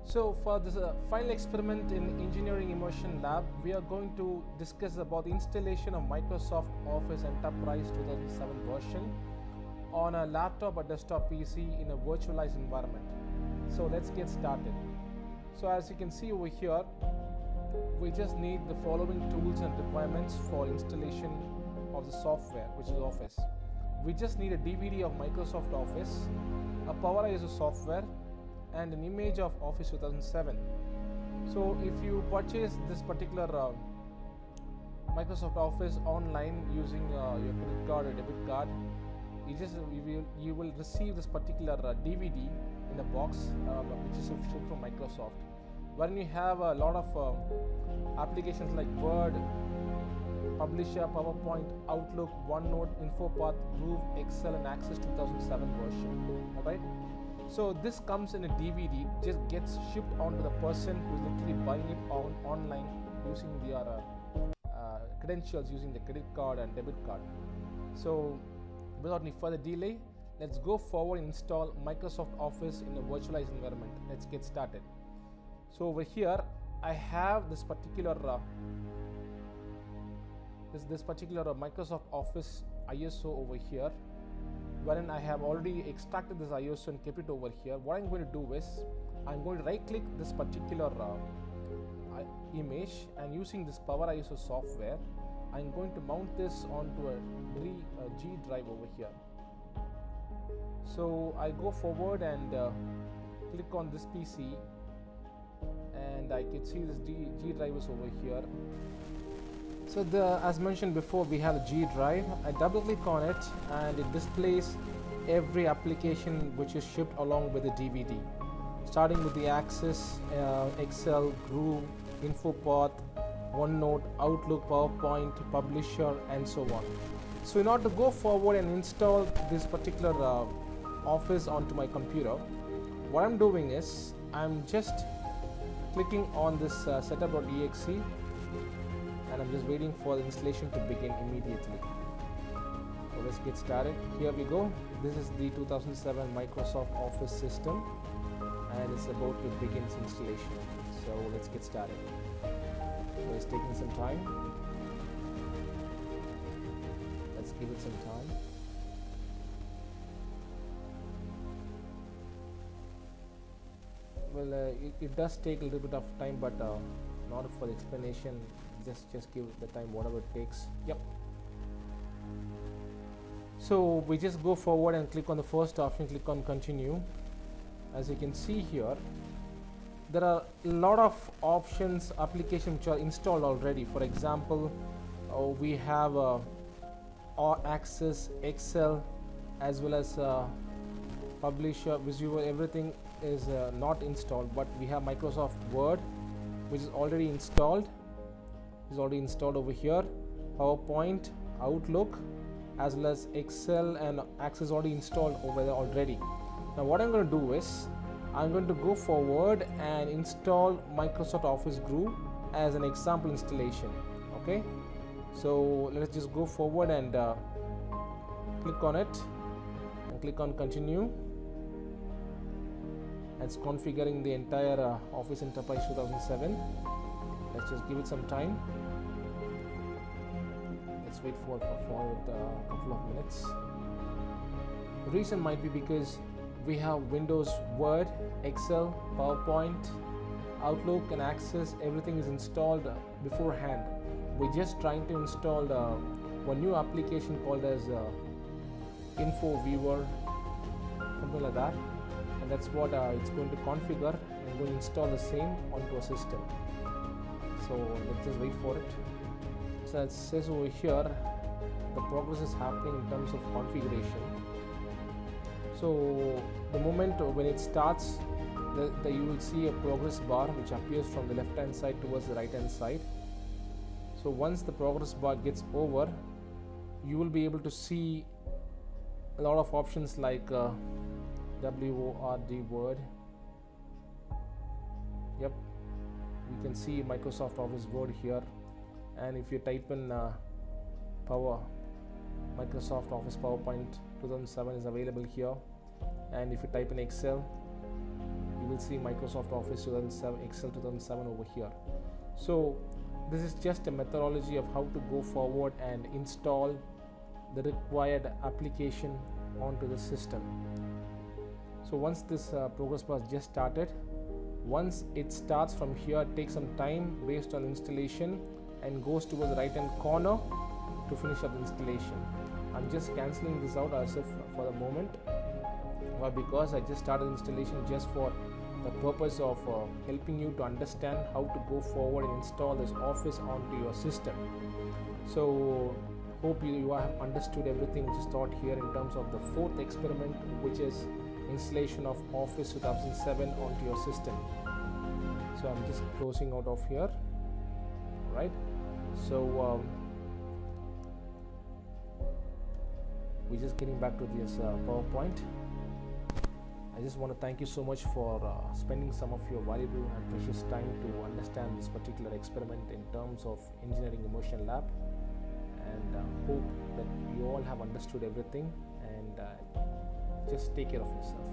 So for this final experiment in engineering immersion lab, we are going to discuss about the installation of Microsoft Office Enterprise 2007 version on a laptop or desktop PC in a virtualized environment. So let's get started. So as you can see over here, we just need the following tools and requirements for installation of the software, which is Office. We just need a DVD of Microsoft Office, a Power ISO software, and an image of Office 2007. So if you purchase this particular Microsoft Office online using your credit card or debit card, you will receive this particular DVD in a box which is shipped from Microsoft, wherein you have a lot of applications like Word, Publisher, PowerPoint, Outlook, OneNote, InfoPath, Groove, Excel, and Access 2007 version. Alright. So this comes in a DVD, just gets shipped onto the person who is literally buying it online using their credentials, using the credit card and debit card. So without any further delay, let's go forward and install Microsoft Office in a virtualized environment. Let's get started. So over here, I have this particular Microsoft Office ISO over here, wherein I have already extracted this ISO and kept it over here. What I'm going to do is I'm going to right click this particular image, and using this Power ISO software, I'm going to mount this onto a G drive over here. So I go forward and click on this PC, and I can see this G drive is over here. So as mentioned before, we have a G drive. I double click on it and it displays every application which is shipped along with the DVD, starting with the Access, Excel, Groove, InfoPath, OneNote, Outlook, PowerPoint, Publisher, and so on. So in order to go forward and install this particular Office onto my computer, what I'm doing is I'm just clicking on this setup.exe, and I'm just waiting for the installation to begin immediately. So let's get started. Here we go. This is the 2007 Microsoft Office system, and it's about to begin its installation. So let's get started. So it's taking some time. Let's give it some time. Well, it does take a little bit of time, but not for the explanation. Just give the time whatever it takes. Yep. So we just go forward and click on the first option, click on continue. As you can see here, there are a lot of options, applications which are installed already. For example, we have Access, Excel, as well as Publisher, Visual. Everything is not installed, but we have Microsoft Word, which is already installed. Is already installed over here. PowerPoint, Outlook, as well as Excel and Access already installed over there already. Now what I'm going to do is I'm going to go forward and install Microsoft Office Groove as an example installation. Okay, so let's just go forward and click on it and click on continue. It's configuring the entire Office Enterprise 2007. Let's just give it some time. Let's wait for a couple of minutes. The reason might be because we have Windows, Word, Excel, PowerPoint, Outlook, and Access. Everything is installed beforehand. We're just trying to install one new application called as Info Viewer, something like that, and that's what it's going to configure and going to install the same onto a system. So let's just wait for it. So it says over here the progress is happening in terms of configuration. So the moment when it starts, you will see a progress bar which appears from the left hand side towards the right hand side. So once the progress bar gets over, you will be able to see a lot of options like WORD Word. Yep, we can see Microsoft Office Word here, and if you type in Microsoft Office PowerPoint 2007 is available here, and if you type in Excel, you will see Microsoft Office 2007, Excel 2007 over here. So this is just a methodology of how to go forward and install the required application onto the system. So once this progress bar just started, once it starts from here, it takes some time based on installation and goes towards the right hand corner to finish up the installation. I'm just cancelling this out as if for the moment, because I just started installation just for the purpose of helping you to understand how to go forward and install this Office onto your system. So hope you have understood everything which is taught here in terms of the fourth experiment, which is installation of Office 2007 onto your system. So I'm just closing out of here, right? So we're just getting back to this PowerPoint. I just want to thank you so much for spending some of your valuable and precious time to understand this particular experiment in terms of Engineering Immersion Lab, and hope that you all have understood everything, and just take care of yourself.